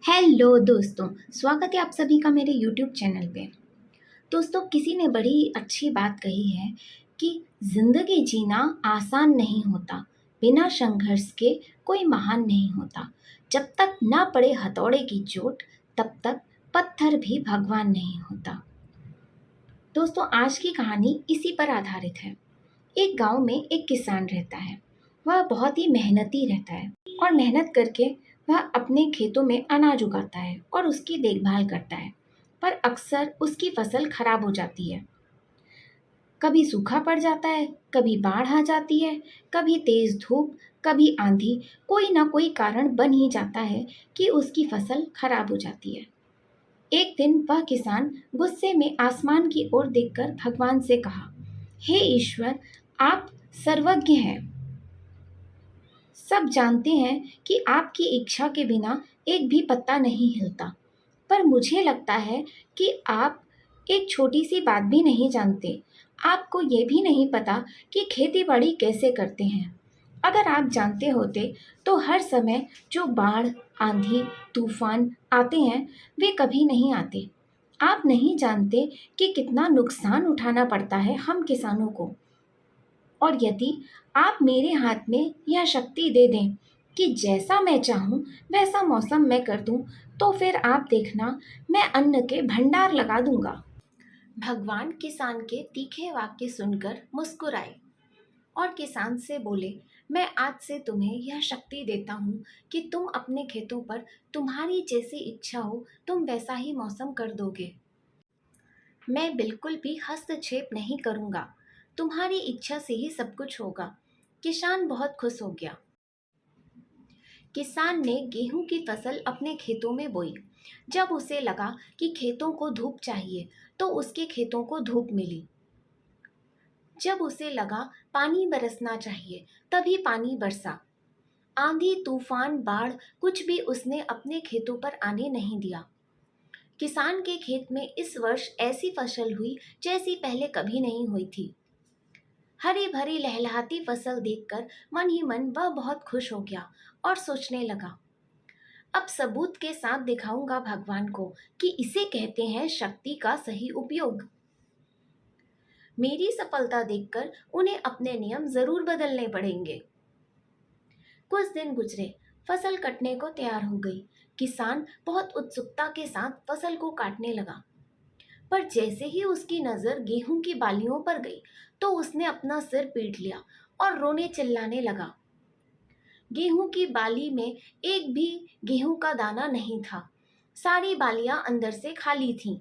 Hello दोस्तों, स्वागत है आप सभी का मेरे यूट्यूब चैनल पे। दोस्तों, किसी ने बड़ी अच्छी बात कही है कि ज़िंदगी जीना आसान नहीं होता, बिना संघर्ष के कोई महान नहीं होता। जब तक ना पड़े हथौड़े की चोट, तब तक पत्थर भी भगवान नहीं होता। दोस्तों, आज की कहानी इसी पर आधारित है। एक गांव में एक किसान रहता है। वह बहुत ही मेहनती रहता है और मेहनत करके वह अपने खेतों में अनाज उगाता है और उसकी देखभाल करता है। पर अक्सर उसकी फसल खराब हो जाती है। कभी सूखा पड़ जाता है, कभी बाढ़ आ जाती है, कभी तेज धूप, कभी आंधी। कोई ना कोई कारण बन ही जाता है कि उसकी फसल खराब हो जाती है। एक दिन वह किसान गुस्से में आसमान की ओर देखकर भगवान से कहा, हे ईश्वर, आप सर्वज्ञ हैं। सब जानते हैं कि आपकी इच्छा के बिना एक भी पत्ता नहीं हिलता। पर मुझे लगता है कि आप एक छोटी सी बात भी नहीं जानते। आपको ये भी नहीं पता कि खेती बाड़ी कैसे करते हैं। अगर आप जानते होते तो हर समय जो बाढ़, आंधी, तूफान आते हैं वे कभी नहीं आते। आप नहीं जानते कि कितना नुकसान उठाना पड़ता है हम किसानों को। और यदि आप मेरे हाथ में यह शक्ति दे दें कि जैसा मैं चाहूँ वैसा मौसम मैं कर दूँ, तो फिर आप देखना, मैं अन्न के भंडार लगा दूंगा। भगवान किसान के तीखे वाक्य सुनकर मुस्कुराए और किसान से बोले, मैं आज से तुम्हें यह शक्ति देता हूँ कि तुम अपने खेतों पर तुम्हारी जैसी इच्छा हो तुम वैसा ही मौसम कर दोगे। मैं बिल्कुल भी हस्तक्षेप नहीं करूँगा। तुम्हारी इच्छा से ही सब कुछ होगा। किसान बहुत खुश हो गया। किसान ने गेहूं की फसल अपने खेतों में बोई। जब उसे लगा कि खेतों को धूप चाहिए, तो उसके खेतों को धूप मिली। जब उसे लगा पानी बरसना चाहिए, तभी पानी बरसा। आंधी, तूफान, बाढ़ कुछ भी उसने अपने खेतों पर आने नहीं दिया। किसान के खेत में इस वर्ष ऐसी फसल हुई जैसी पहले कभी नहीं हुई थी। हरी भरी लहलहाती फसल देखकर मन ही मन वह बहुत खुश हो गया और सोचने लगा, अब सबूत के साथ दिखाऊंगा भगवान को कि इसे कहते हैं शक्ति का सही उपयोग। मेरी सफलता देखकर उन्हें अपने नियम जरूर बदलने पड़ेंगे। कुछ दिन गुजरे, फसल कटने को तैयार हो गई। किसान बहुत उत्सुकता के साथ फसल को काटने लगा। पर जैसे ही उसकी नजर गेहूं की बालियों पर गई, तो उसने अपना सिर पीट लिया और रोने चिल्लाने लगा। गेहूं की बाली में एक भी गेहूं का दाना नहीं था। सारी बालियां अंदर से खाली थीं।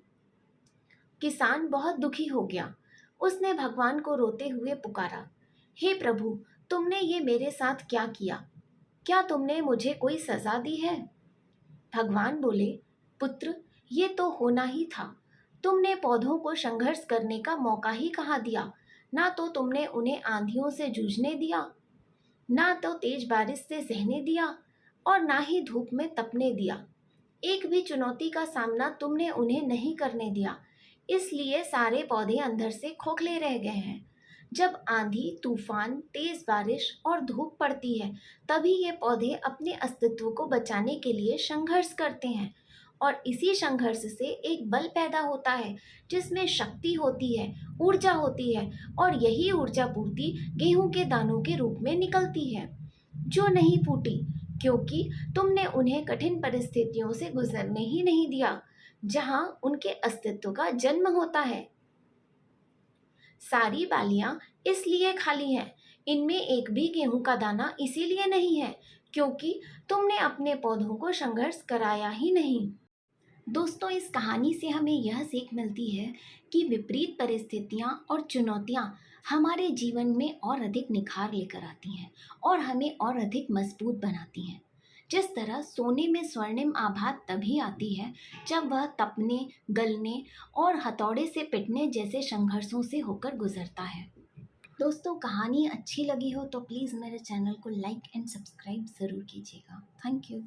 किसान बहुत दुखी हो गया। उसने भगवान को रोते हुए पुकारा, हे प्रभु, तुमने ये मेरे साथ क्या किया? क्या तुमने मुझे कोई सजा दी है? भगवान बोले, पुत्र, ये तो होना ही था। तुमने पौधों को संघर्ष करने का मौका ही कहाँ दिया? ना तो तुमने उन्हें आंधियों से जूझने दिया, ना तो तेज बारिश से सहने दिया, और ना ही धूप में तपने दिया। एक भी चुनौती का सामना तुमने उन्हें नहीं करने दिया। इसलिए सारे पौधे अंदर से खोखले रह गए हैं। जब आंधी, तूफान, तेज बारिश और धूप पड़ती है, तभी ये पौधे अपने अस्तित्व को बचाने के लिए संघर्ष करते हैं। और इसी संघर्ष से एक बल पैदा होता है, जिसमें शक्ति होती है, ऊर्जा होती है, और यही ऊर्जा पूर्ति गेहूं के दानों के रूप में निकलती है, जो नहीं फूटी, क्योंकि तुमने उन्हें कठिन परिस्थितियों से गुजरने ही नहीं दिया, जहां उनके अस्तित्व का जन्म होता है। सारी बालियां इसलिए खाली हैं, इनमें एक भी गेहूं का दाना इसीलिए नहीं है क्योंकि तुमने अपने पौधों को संघर्ष कराया ही नहीं। दोस्तों, इस कहानी से हमें यह सीख मिलती है कि विपरीत परिस्थितियाँ और चुनौतियाँ हमारे जीवन में और अधिक निखार लेकर आती हैं और हमें और अधिक मजबूत बनाती हैं। जिस तरह सोने में स्वर्णिम आभा तभी आती है जब वह तपने, गलने और हथौड़े से पिटने जैसे संघर्षों से होकर गुजरता है। दोस्तों, कहानी अच्छी लगी हो तो प्लीज़ मेरे चैनल को लाइक एंड सब्सक्राइब ज़रूर कीजिएगा। Thank you.